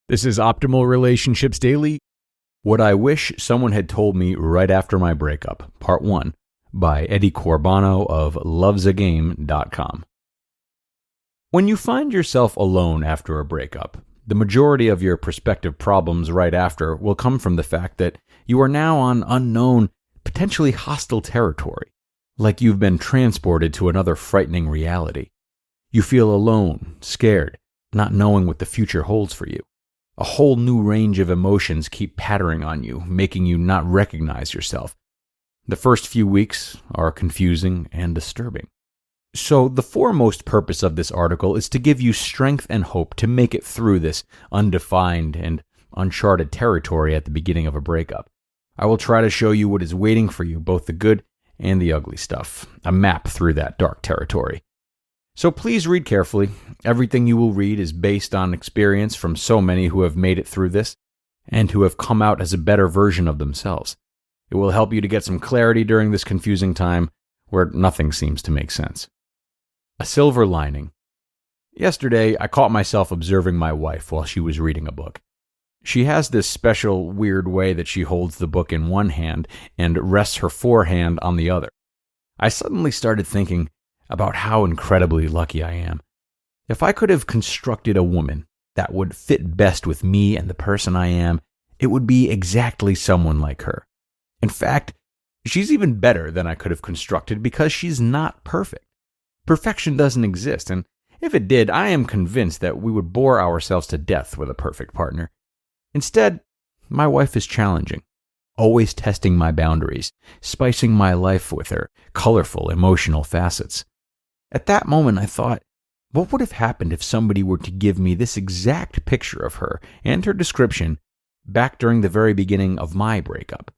This is Optimal Relationships Daily. What I Wish Someone Had Told Me Right After My Breakup, Part 1, by Eddie Corbano of lovesagame.com. When you find yourself alone after a breakup, the majority of your prospective problems right after will come from the fact that you are now on unknown, potentially hostile territory, like you've been transported to another frightening reality. You feel alone, scared, not knowing what the future holds for you. A whole new range of emotions keep pattering on you, making you not recognize yourself. The first few weeks are confusing and disturbing. So the foremost purpose of this article is to give you strength and hope to make it through this undefined and uncharted territory at the beginning of a breakup. I will try to show you what is waiting for you, both the good and the ugly stuff, a map through that dark territory. So please read carefully. Everything you will read is based on experience from so many who have made it through this and who have come out as a better version of themselves. It will help you to get some clarity during this confusing time where nothing seems to make sense. A silver lining. Yesterday, I caught myself observing my wife while she was reading a book. She has this special, weird way that she holds the book in one hand and rests her forehand on the other. I suddenly started thinking about how incredibly lucky I am. If I could have constructed a woman that would fit best with me and the person I am, it would be exactly someone like her. In fact, she's even better than I could have constructed because she's not perfect. Perfection doesn't exist, and if it did, I am convinced that we would bore ourselves to death with a perfect partner. Instead, my wife is challenging, always testing my boundaries, spicing my life with her colorful, emotional facets. At that moment, I thought, what would have happened if somebody were to give me this exact picture of her and her description back during the very beginning of my breakup?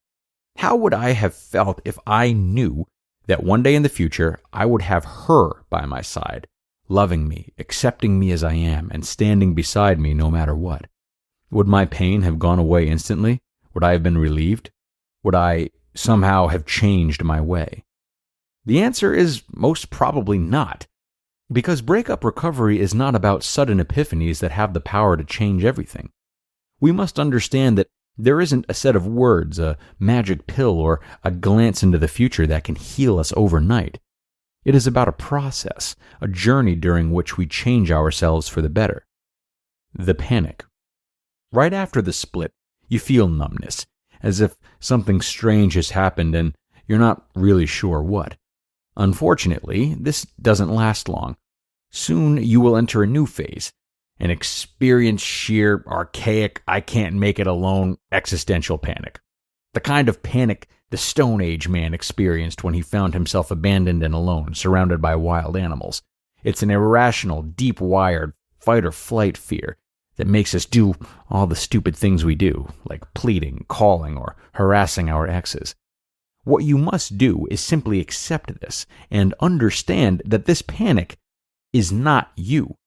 How would I have felt if I knew that one day in the future I would have her by my side, loving me, accepting me as I am, and standing beside me no matter what? Would my pain have gone away instantly? Would I have been relieved? Would I somehow have changed my way? The answer is most probably not, because breakup recovery is not about sudden epiphanies that have the power to change everything. We must understand that there isn't a set of words, a magic pill, or a glance into the future that can heal us overnight. It is about a process, a journey during which we change ourselves for the better. The panic. Right after the split, you feel numbness, as if something strange has happened and you're not really sure what. Unfortunately, this doesn't last long. Soon you will enter a new phase, and experience sheer, archaic, I can't make it alone existential panic. The kind of panic the Stone Age man experienced when he found himself abandoned and alone, surrounded by wild animals. It's an irrational, deep-wired fight-or-flight fear that makes us do all the stupid things we do, like pleading, calling, or harassing our exes. What you must do is simply accept this and understand that this panic is not you.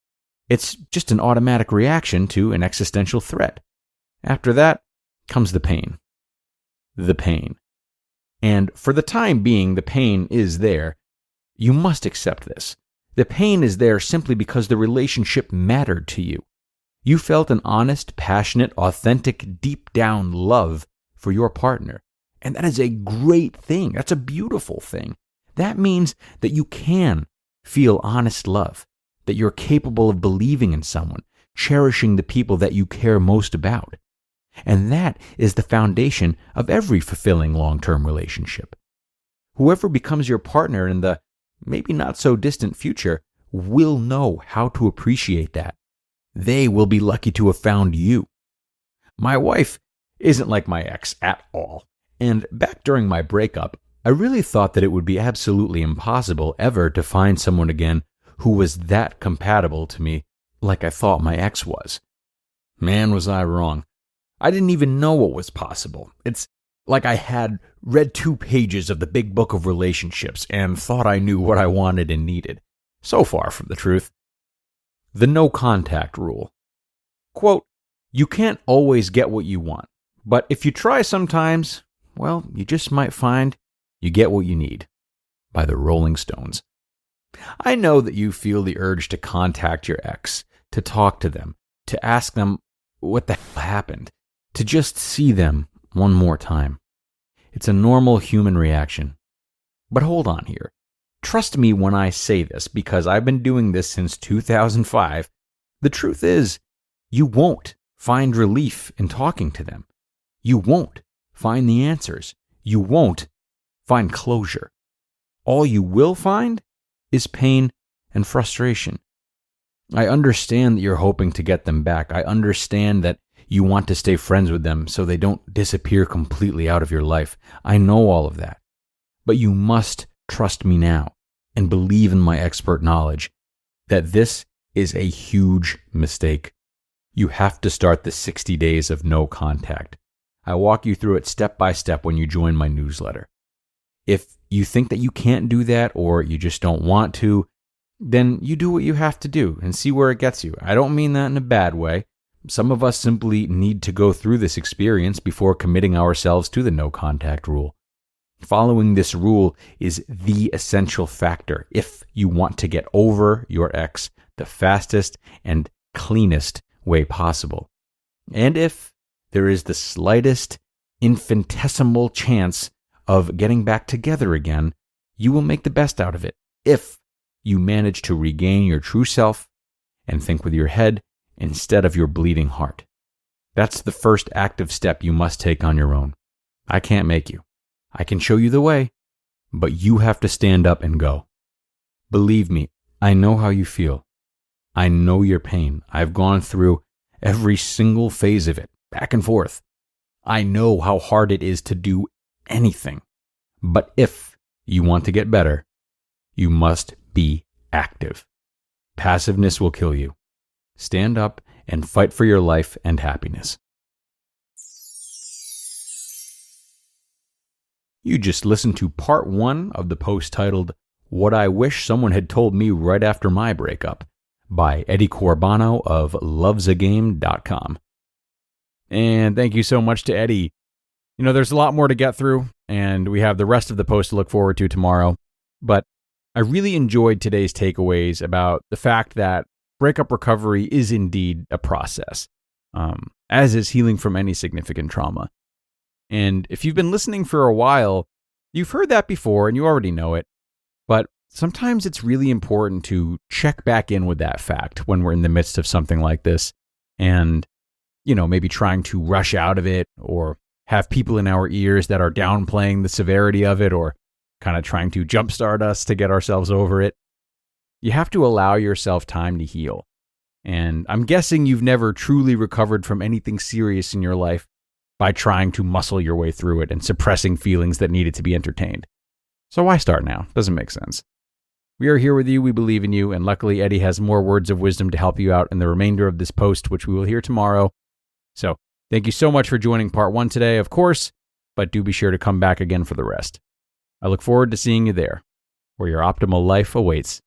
It's just an automatic reaction to an existential threat. After that comes the pain. The pain. And for the time being, the pain is there. You must accept this. The pain is there simply because the relationship mattered to you. You felt an honest, passionate, authentic, deep-down love for your partner. And that is a great thing. That's a beautiful thing. That means that you can feel honest love, that you're capable of believing in someone, cherishing the people that you care most about. And that is the foundation of every fulfilling long-term relationship. Whoever becomes your partner in the maybe not so distant future will know how to appreciate that. They will be lucky to have found you. My wife isn't like my ex at all. And back during my breakup, I really thought that it would be absolutely impossible ever to find someone again who was that compatible to me like I thought my ex was. Man, was I wrong. I didn't even know what was possible. It's like I had read 2 pages of the big book of relationships and thought I knew what I wanted and needed. So far from the truth. The no contact rule. Quote, you can't always get what you want, but if you try sometimes, well, you just might find you get what you need. By the Rolling Stones. I know that you feel the urge to contact your ex, to talk to them, to ask them what the hell happened, to just see them one more time. It's a normal human reaction. But hold on here. Trust me when I say this, because I've been doing this since 2005. The truth is, you won't find relief in talking to them. You won't find the answers. You won't find closure. All you will find is pain and frustration. I understand that you're hoping to get them back. I understand that you want to stay friends with them so they don't disappear completely out of your life. I know all of that. But you must trust me now and believe in my expert knowledge that this is a huge mistake. You have to start the 60 days of no contact. I walk you through it step by step when you join my newsletter. If you think that you can't do that or you just don't want to, then you do what you have to do and see where it gets you. I don't mean that in a bad way. Some of us simply need to go through this experience before committing ourselves to the no contact rule. Following this rule is the essential factor if you want to get over your ex the fastest and cleanest way possible. And if there is the slightest infinitesimal chance of getting back together again, you will make the best out of it if you manage to regain your true self and think with your head instead of your bleeding heart. That's the first active step you must take on your own. I can't make you. I can show you the way, but you have to stand up and go. Believe me, I know how you feel. I know your pain. I've gone through every single phase of it, back and forth. I know how hard it is to do anything. But if you want to get better, you must be active. Passiveness will kill you. Stand up and fight for your life and happiness. You just listened to part 1 of the post titled, What I Wish Someone Had Told Me Right After My Breakup, by Eddie Corbano of lovesagame.com. And thank you so much to Eddie. You know, there's a lot more to get through, and we have the rest of the post to look forward to tomorrow. But I really enjoyed today's takeaways about the fact that breakup recovery is indeed a process, as is healing from any significant trauma. And if you've been listening for a while, you've heard that before and you already know it. But sometimes it's really important to check back in with that fact when we're in the midst of something like this and, you know, maybe trying to rush out of it or have people in our ears that are downplaying the severity of it or kind of trying to jumpstart us to get ourselves over it. You have to allow yourself time to heal. And I'm guessing you've never truly recovered from anything serious in your life by trying to muscle your way through it and suppressing feelings that needed to be entertained. So why start now? Doesn't make sense. We are here with you, we believe in you, and luckily Eddie has more words of wisdom to help you out in the remainder of this post, which we will hear tomorrow. So thank you so much for joining part 1 today, of course, but do be sure to come back again for the rest. I look forward to seeing you there, where your optimal life awaits.